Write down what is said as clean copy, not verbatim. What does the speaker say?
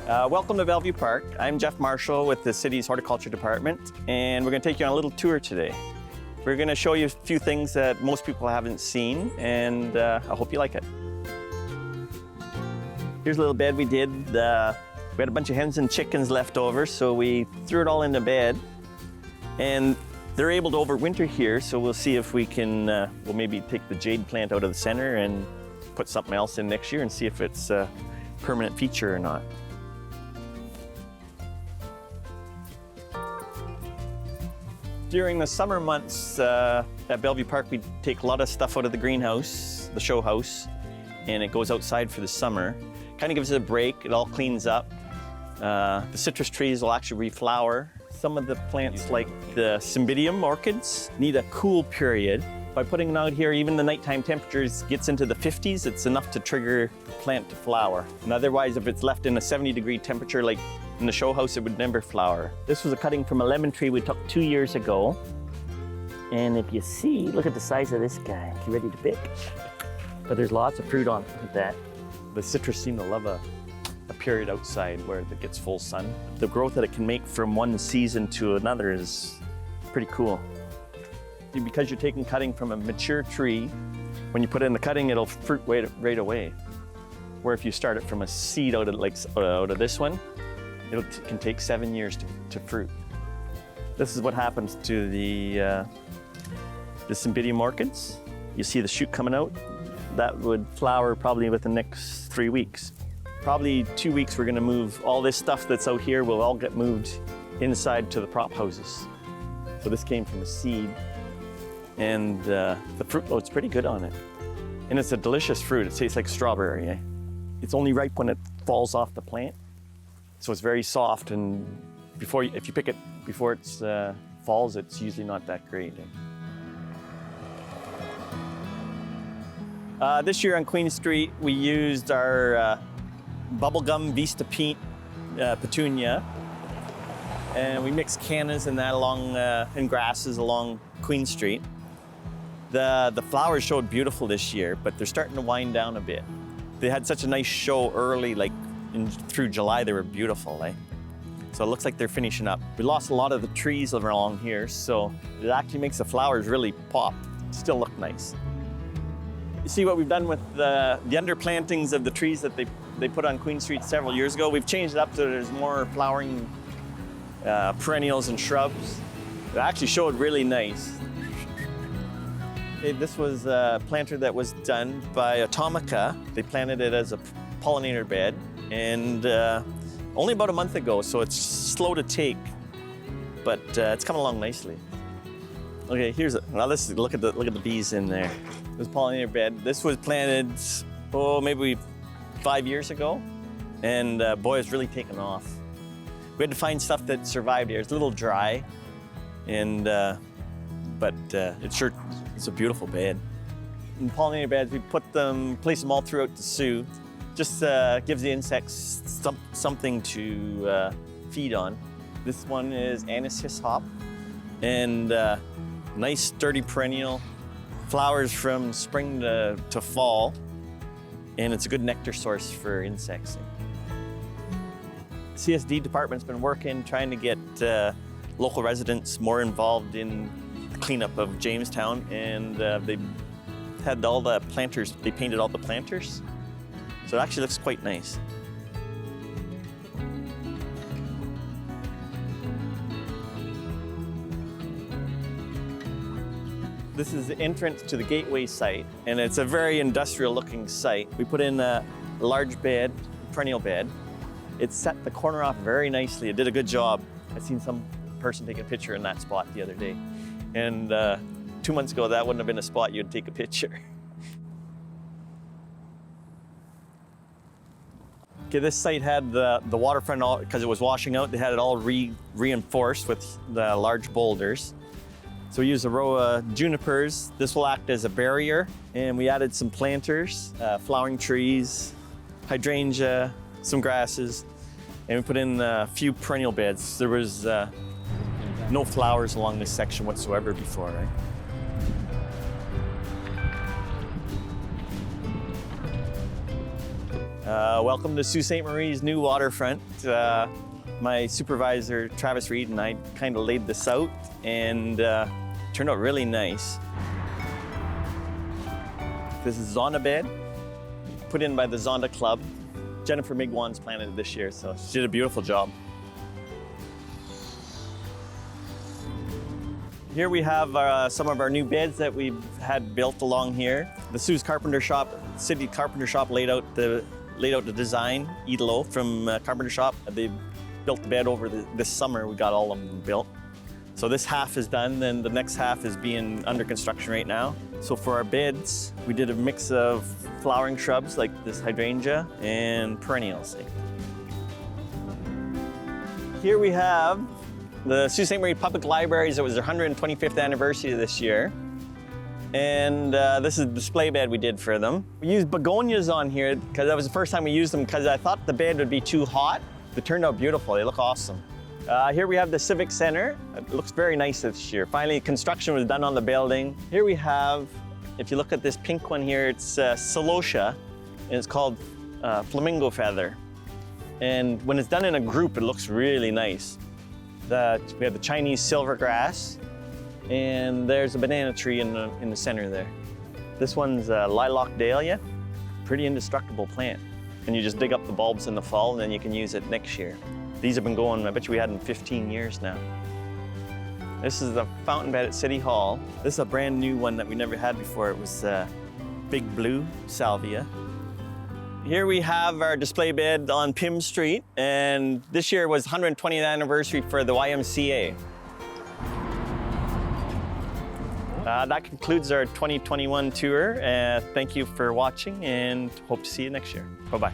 Welcome to Bellevue Park. I'm Jeff Marshall with the city's Horticulture Department, and we're going to take you on a little tour today. We're going to show you a few things that most people haven't seen, and I hope you like it. Here's a little bed we did. We had a bunch of hens and chickens left over, so we threw it all in the bed. And they're able to overwinter here, so we'll see if we can, we'll maybe take the jade plant out of the center and put something else in next year and see if it's a permanent feature or not. During the summer months at Bellevue Park, we take a lot of stuff out of the greenhouse, the show house, and it goes outside for the summer. Kind of gives it a break, it all cleans up. The citrus trees will actually reflower. Some of the plants like the cymbidium orchids need a cool period. By putting them out here, even the nighttime temperatures gets into the 50s, it's enough to trigger the plant to flower. And otherwise, if it's left in a 70-degree temperature like in the show house, it would never flower. This was a cutting from a lemon tree we took 2 years ago. And if you see, look at the size of this guy. You ready to pick? But there's lots of fruit on it. Look at that. The citrus seem to love a period outside where it gets full sun. The growth that it can make from one season to another is pretty cool. Because you're taking cutting from a mature tree, when you put it in the cutting, it'll fruit right away. Where if you start it from a seed out of this one, it can take 7 years to fruit. This is what happens to the cymbidium orchids. You see the shoot coming out. That would flower probably within the next 3 weeks. Probably 2 weeks, we're gonna move all this stuff that's out here will all get moved inside to the prop houses. So this came from a seed. And the fruit load's pretty good on it. And it's a delicious fruit. It tastes like strawberry. Eh? It's only ripe when it falls off the plant. So it's very soft, and if you pick it before it falls, it's usually not that great. Eh? This year on Queen Street, we used our bubblegum Vista Pink petunia. And we mixed cannas and that along, and grasses along Queen Street. The flowers showed beautiful this year, but they're starting to wind down a bit. They had such a nice show early, like through July, they were beautiful, eh? So it looks like they're finishing up. We lost a lot of the trees along here, so it actually makes the flowers really pop, still look nice. You see what we've done with the underplantings of the trees that they put on Queen Street several years ago? We've changed it up so there's more flowering perennials and shrubs. It actually showed really nice. This was a planter that was done by Atomica. They planted it as a pollinator bed, and only about a month ago, so it's slow to take, but it's coming along nicely. Okay, now look at the bees in there. This pollinator bed. This was planted, maybe 5 years ago, and boy, it's really taken off. We had to find stuff that survived here. It's a little dry, and but it's a beautiful bed. In pollinator beds, we place them all throughout the Sault. Just gives the insects something to feed on. This one is anise hyssop, and nice sturdy perennial. Flowers from spring to fall, and it's a good nectar source for insects. CSD department's been working, trying to get local residents more involved in the cleanup of Jamestown, and they had all the planters, they painted all the planters. So it actually looks quite nice. This is the entrance to the gateway site, and it's a very industrial looking site. We put in a large bed, perennial bed. It set the corner off very nicely. It did a good job. I seen some person take a picture in that spot the other day. And 2 months ago, that wouldn't have been a spot you'd take a picture. Okay, this site had the waterfront, because it was washing out, they had it all reinforced with the large boulders. So we used a row of junipers. This will act as a barrier. And we added some planters, flowering trees, hydrangea, some grasses, and we put in a few perennial beds. There was no flowers along this section whatsoever before, right? Welcome to Sault Ste. Marie's new waterfront. My supervisor, Travis Reed, and I kind of laid this out and turned out really nice. This is Zonda Bed, put in by the Zonda Club. Jennifer Migwan's planted it this year, so she did a beautiful job. Here we have some of our new beds that we've had built along here. The Sault Carpenter Shop, City Carpenter Shop laid out the design, Idolo from Carpenter Shop. They built the bed over this summer. We got all of them built. So this half is done, then the next half is being under construction right now. So for our beds, we did a mix of flowering shrubs like this hydrangea and perennials. Here we have the Sault Ste. Marie Public Libraries. It was their 125th anniversary this year. And this is the display bed we did for them. We used begonias on here because that was the first time we used them because I thought the bed would be too hot. They turned out beautiful. They look awesome. Here we have the Civic Center. It looks very nice this year. Finally, construction was done on the building. Here we have, if you look at this pink one here, it's Celosia, and it's called flamingo feather. And when it's done in a group, it looks really nice. We have the Chinese silvergrass, and there's a banana tree in the center there. This one's lilac dahlia, pretty indestructible plant. And you just dig up the bulbs in the fall, and then you can use it next year. These have been going, I bet you we had them 15 years now. This is the fountain bed at City Hall. This is a brand new one that we never had before. It was big blue salvia. Here we have our display bed on Pym Street, and this year was 120th anniversary for the YMCA. That concludes our 2021 tour. Thank you for watching, and hope to see you next year. Bye-bye.